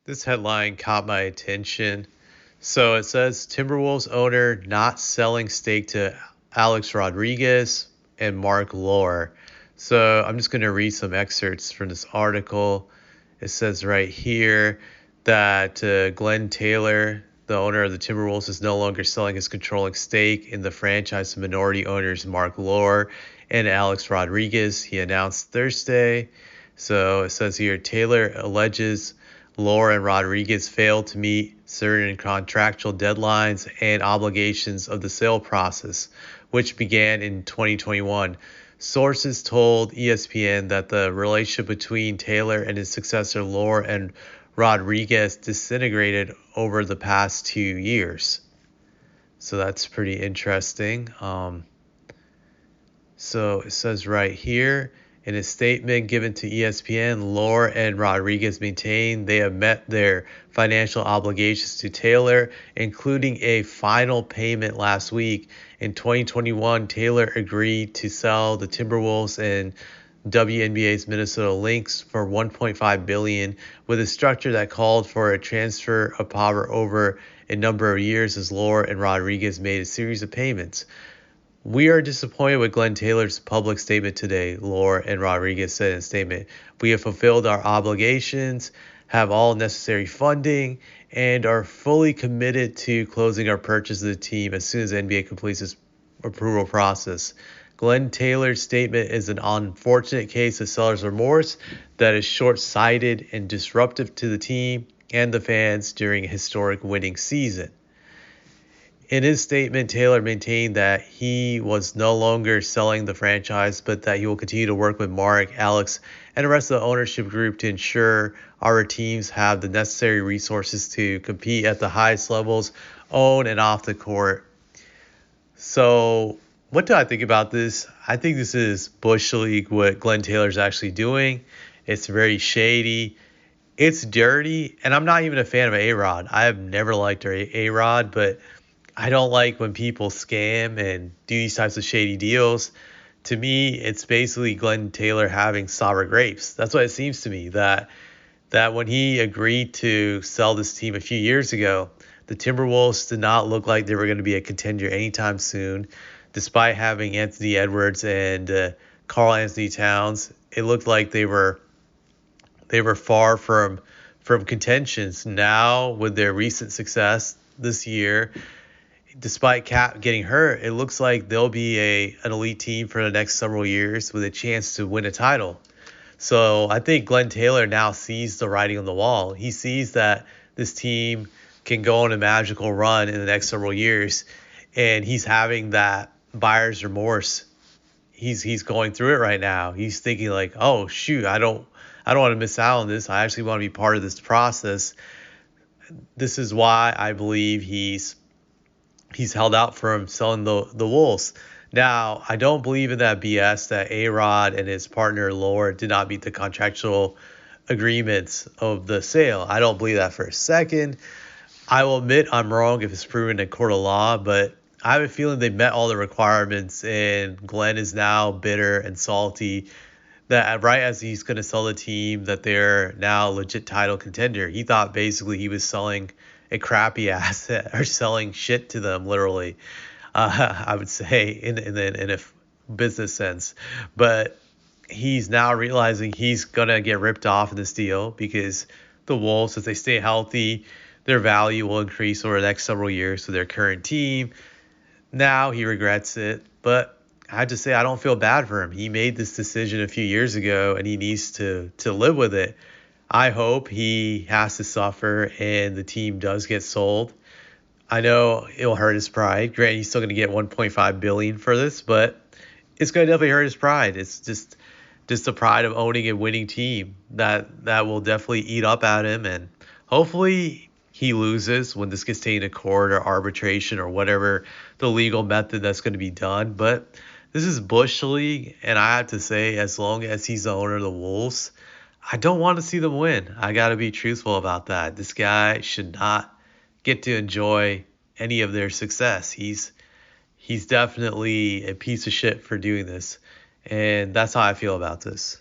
This headline caught my attention. So it says Timberwolves owner not selling stake to Alex Rodriguez and Mark Lore. So I'm just going to read some excerpts from this article. It says right here that Glen Taylor, the owner of the Timberwolves, is no longer selling his controlling stake in the franchise to minority owners Mark Lore and Alex Rodriguez. He announced Thursday. So it says here Taylor alleges Lore and Rodriguez failed to meet certain contractual deadlines and obligations of the sale process, which began in 2021. Sources told ESPN that the relationship between Taylor and his successor Lore and Rodriguez disintegrated over the past 2 years. So that's pretty interesting. So it says right here, in a statement given to ESPN, Lore and Rodriguez maintain they have met their financial obligations to Taylor, including a final payment last week. In 2021, Taylor agreed to sell the Timberwolves and WNBA's Minnesota Lynx for $1.5 billion, with a structure that called for a transfer of power over a number of years as Lore and Rodriguez made a series of payments. We are disappointed with Glen Taylor's public statement today, Lore and Rodriguez said in a statement. We have fulfilled our obligations, have all necessary funding, and are fully committed to closing our purchase of the team as soon as the NBA completes its approval process. Glen Taylor's statement is an unfortunate case of seller's remorse that is short-sighted and disruptive to the team and the fans during a historic winning season. In his statement, Taylor maintained that he was no longer selling the franchise, but that he will continue to work with Mark, Alex, and the rest of the ownership group to ensure our teams have the necessary resources to compete at the highest levels, on and off the court. So, what do I think about this? I think this is Bush League, what Glen Taylor's actually doing. It's very shady. It's dirty, and I'm not even a fan of A-Rod. I have never liked A-Rod, but I don't like when people scam and do these types of shady deals. To me, it's basically Glen Taylor having sour grapes. That's what it seems to me, that when he agreed to sell this team a few years ago, the Timberwolves did not look like they were going to be a contender anytime soon. Despite having Anthony Edwards and Karl Anthony Towns, it looked like they were far from contentions. Now, with their recent success this year, despite Cap getting hurt, it looks like they'll be an elite team for the next several years with a chance to win a title. So I think Glen Taylor now sees the writing on the wall. He sees that this team can go on a magical run in the next several years, and he's having that buyer's remorse. He's going through it right now. He's thinking like, oh shoot, I don't want to miss out on this. I actually want to be part of this process. This is why I believe he's held out from selling the Wolves. Now, I don't believe in that BS that A-Rod and his partner Lore did not meet the contractual agreements of the sale. I don't believe that for a second. I will admit I'm wrong if it's proven in court of law, but I have a feeling they met all the requirements, and Glenn is now bitter and salty that right as he's going to sell the team, that they're now a legit title contender. He thought basically he was selling a crappy asset or selling shit to them, literally. I would say in a business sense, but he's now realizing he's gonna get ripped off in this deal because the Wolves, if they stay healthy, their value will increase over the next several years to their current team. Now he regrets it, but I have to say I don't feel bad for him. He made this decision a few years ago, and he needs to live with it. I hope he has to suffer and the team does get sold. I know it'll hurt his pride. Granted, he's still going to get $1.5 billion for this, but it's going to definitely hurt his pride. It's just the pride of owning a winning team that will definitely eat up at him, and hopefully he loses when this gets taken to court or arbitration or whatever the legal method that's going to be done. But this is Bush League, and I have to say, as long as he's the owner of the Wolves, I don't want to see them win. I got to be truthful about that. This guy should not get to enjoy any of their success. He's definitely a piece of shit for doing this. And that's how I feel about this.